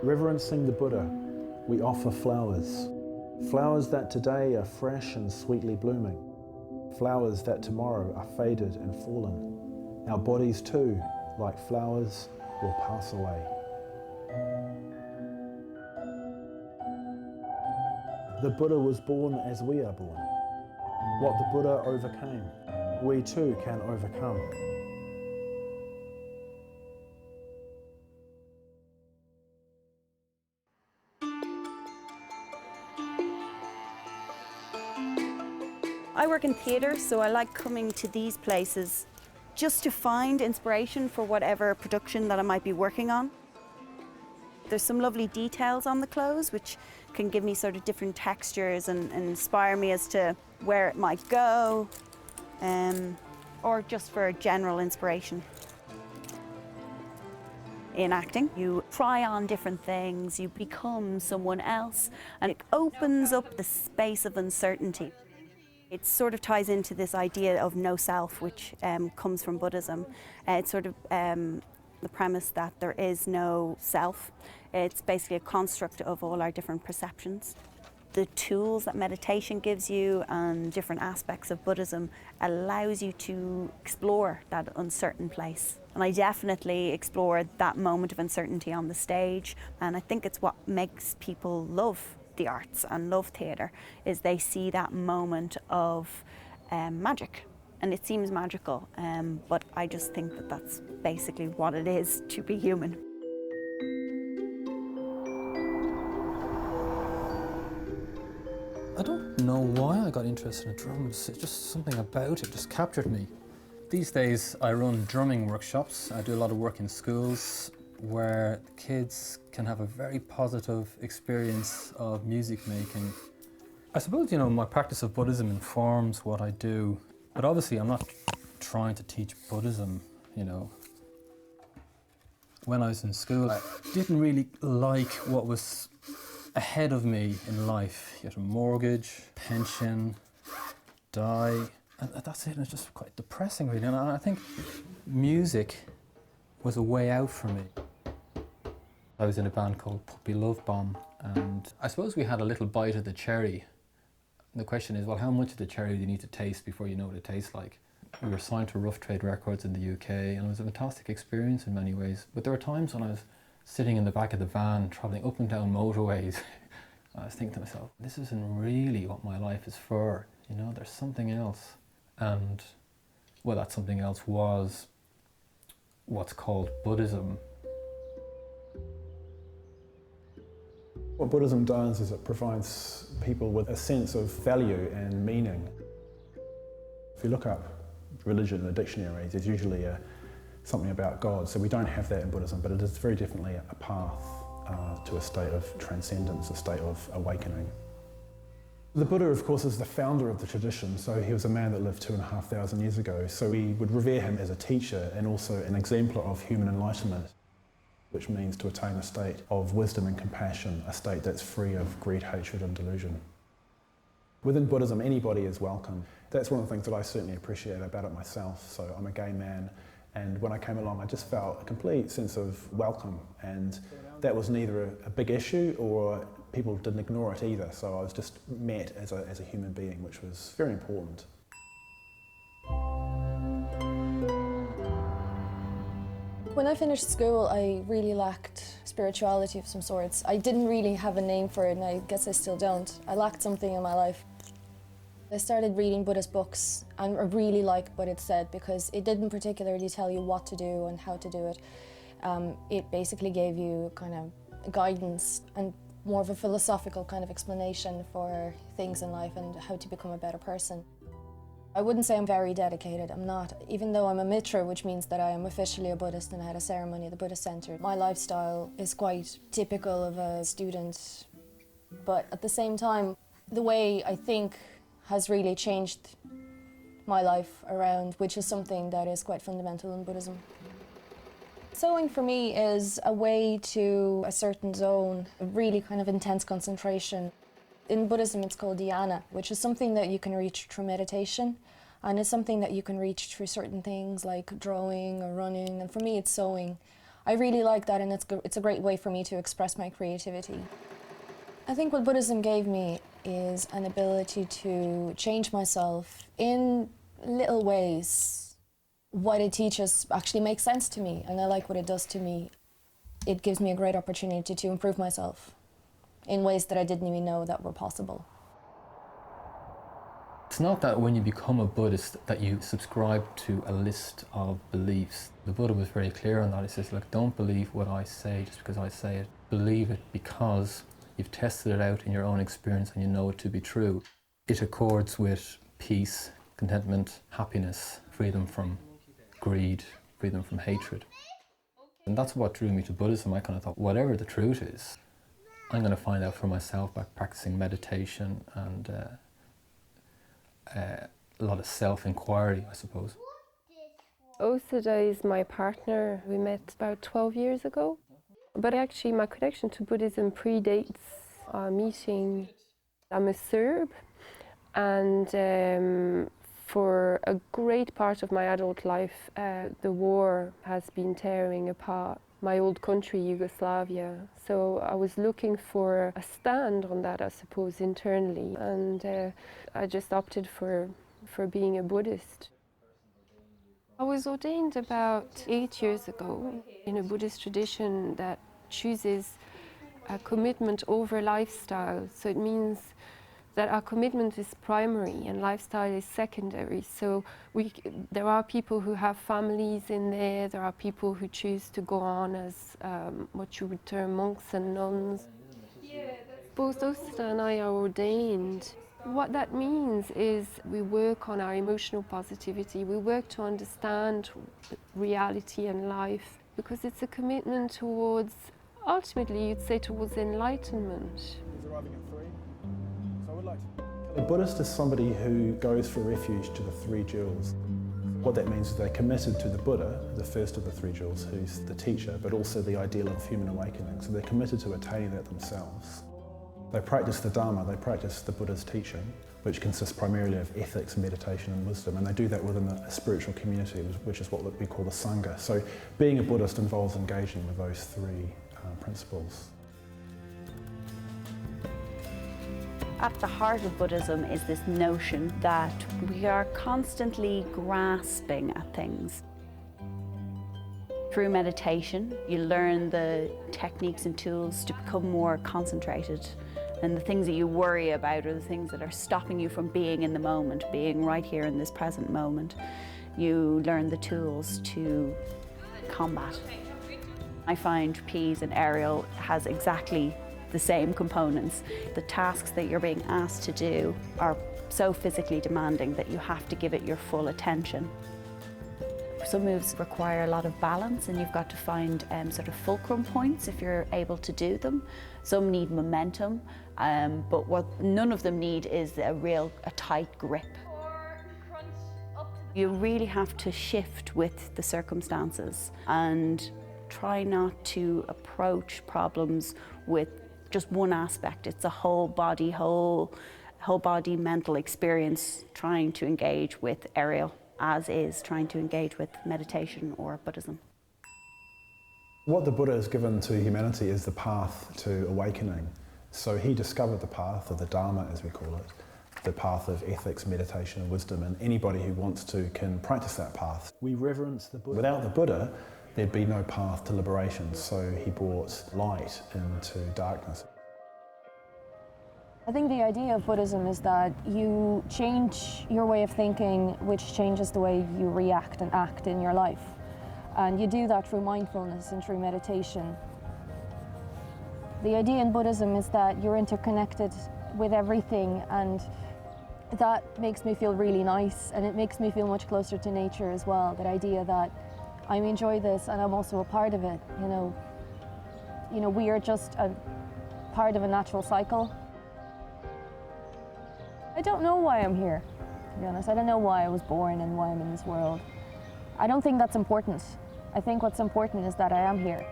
Reverencing the Buddha, we offer flowers. Flowers that today are fresh and sweetly blooming. Flowers that tomorrow are faded and fallen. Our bodies too, like flowers, will pass away. The Buddha was born as we are born. What the Buddha overcame, we too can overcome. I work in theatre, so I like coming to these places just to find inspiration for whatever production that I might be working on. There's some lovely details on the clothes which can give me sort of different textures and inspire me as to where it might go, or just for general inspiration. In acting, you try on different things, you become someone else, and it opens up the space of uncertainty. It sort of ties into this idea of no self, which comes from Buddhism. It's sort of the premise that there is no self. It's basically a construct of all our different perceptions. The tools that meditation gives you and different aspects of Buddhism allows you to explore that uncertain place. And I definitely explore that moment of uncertainty on the stage, and I think it's what makes people love the arts and love theatre, is they see that moment of magic, and it seems magical, but I just think that that's basically what it is to be human. I don't know why I got interested in drums. It's just something about it just captured me. These days I run drumming workshops. I do a lot of work in schools where kids can have a very positive experience of music making. I suppose, my practice of Buddhism informs what I do, but obviously I'm not trying to teach Buddhism, When I was in school, I didn't really like what was ahead of me in life. You had a mortgage, pension, die, and that's it. And it's just quite depressing, really. And I think music was a way out for me. I was in a band called Puppy Love Bomb, and I suppose we had a little bite of the cherry. And the question is, well, how much of the cherry do you need to taste before you know what it tastes like? We were signed to Rough Trade Records in the UK, and it was a fantastic experience in many ways. But there were times when I was sitting in the back of the van, travelling up and down motorways. I was thinking to myself, this isn't really what my life is for. There's something else. And, well, that something else was what's called Buddhism. What Buddhism does is it provides people with a sense of value and meaning. If you look up religion in the dictionary, there's usually something about God. So we don't have that in Buddhism, but it is very definitely a path to a state of transcendence, a state of awakening. The Buddha, of course, is the founder of the tradition, so he was a man that lived 2,500 years ago. So we would revere him as a teacher and also an exemplar of human enlightenment, which means to attain a state of wisdom and compassion, a state that's free of greed, hatred and delusion. Within Buddhism, anybody is welcome. That's one of the things that I certainly appreciate about it myself. So I'm a gay man, and when I came along, I just felt a complete sense of welcome, and that was neither a big issue or people didn't ignore it either. So I was just met as a human being, which was very important. When I finished school, I really lacked spirituality of some sorts. I didn't really have a name for it, and I guess I still don't. I lacked something in my life. I started reading Buddhist books, and I really liked what it said because it didn't particularly tell you what to do and how to do it. It basically gave you kind of guidance and more of a philosophical kind of explanation for things in life and how to become a better person. I wouldn't say I'm very dedicated, I'm not. Even though I'm a mitra, which means that I am officially a Buddhist and I had a ceremony at the Buddhist Centre, my lifestyle is quite typical of a student. But at the same time, the way I think has really changed my life around, which is something that is quite fundamental in Buddhism. Sewing for me is a way to a certain zone, a really kind of intense concentration. In Buddhism, it's called Dhyana, which is something that you can reach through meditation, and it's something that you can reach through certain things like drawing or running, and for me it's sewing. I really like that, and it's a great way for me to express my creativity. I think what Buddhism gave me is an ability to change myself in little ways. What it teaches actually makes sense to me, and I like what it does to me. It gives me a great opportunity to improve myself in ways that I didn't even know that were possible. It's not that when you become a Buddhist that you subscribe to a list of beliefs. The Buddha was very clear on that. He says, look, don't believe what I say just because I say it. Believe it because you've tested it out in your own experience and you know it to be true. It accords with peace, contentment, happiness, freedom from greed, freedom from hatred. And that's what drew me to Buddhism. I kind of thought, whatever the truth is, I'm going to find out for myself by practicing meditation and a lot of self-inquiry, I suppose. Osada is my partner. We met about 12 years ago. But actually my connection to Buddhism predates our meeting. I'm a Serb, and for a great part of my adult life, the war has been tearing apart my old country, Yugoslavia. So I was looking for a stand on that, I suppose, internally, and I just opted for being a Buddhist. I was ordained about 8 years ago in a Buddhist tradition that chooses a commitment over lifestyle. So it means that our commitment is primary and lifestyle is secondary. So there are people who have families in there are people who choose to go on as what you would term monks and nuns. Both Osada and I are ordained. What that means is we work on our emotional positivity, we work to understand reality and life, because it's a commitment towards, ultimately you'd say, towards enlightenment. A Buddhist is somebody who goes for refuge to the three jewels. What that means is they're committed to the Buddha, the first of the three jewels, who's the teacher, but also the ideal of human awakening. So they're committed to attaining that themselves. They practice the Dharma, they practice the Buddha's teaching, which consists primarily of ethics, meditation and wisdom, and they do that within a spiritual community, which is what we call the Sangha. So being a Buddhist involves engaging with those three principles. At the heart of Buddhism is this notion that we are constantly grasping at things. Through meditation, you learn the techniques and tools to become more concentrated, and the things that you worry about are the things that are stopping you from being in the moment, being right here in this present moment. You learn the tools to combat. I find trapeze and aerial has exactly the same components. The tasks that you're being asked to do are so physically demanding that you have to give it your full attention. Some moves require a lot of balance, and you've got to find sort of fulcrum points if you're able to do them. Some need momentum, but what none of them need is a tight grip. You really have to shift with the circumstances and try not to approach problems with just one aspect. It's a whole body mental experience trying to engage with aerial, as is trying to engage with meditation or Buddhism. What the Buddha has given to humanity is the path to awakening. So he discovered the path, or the Dharma as we call it, the path of ethics, meditation and wisdom, and anybody who wants to can practice that path. We reverence the Buddha. Without the Buddha, there'd be no path to liberation, so he brought light into darkness. I think the idea of Buddhism is that you change your way of thinking, which changes the way you react and act in your life. And you do that through mindfulness and through meditation. The idea in Buddhism is that you're interconnected with everything, and that makes me feel really nice, and it makes me feel much closer to nature as well. That idea that I enjoy this and I'm also a part of it, you know, we are just a part of a natural cycle. I don't know why I'm here, to be honest. I don't know why I was born and why I'm in this world. I don't think that's important. I think what's important is that I am here.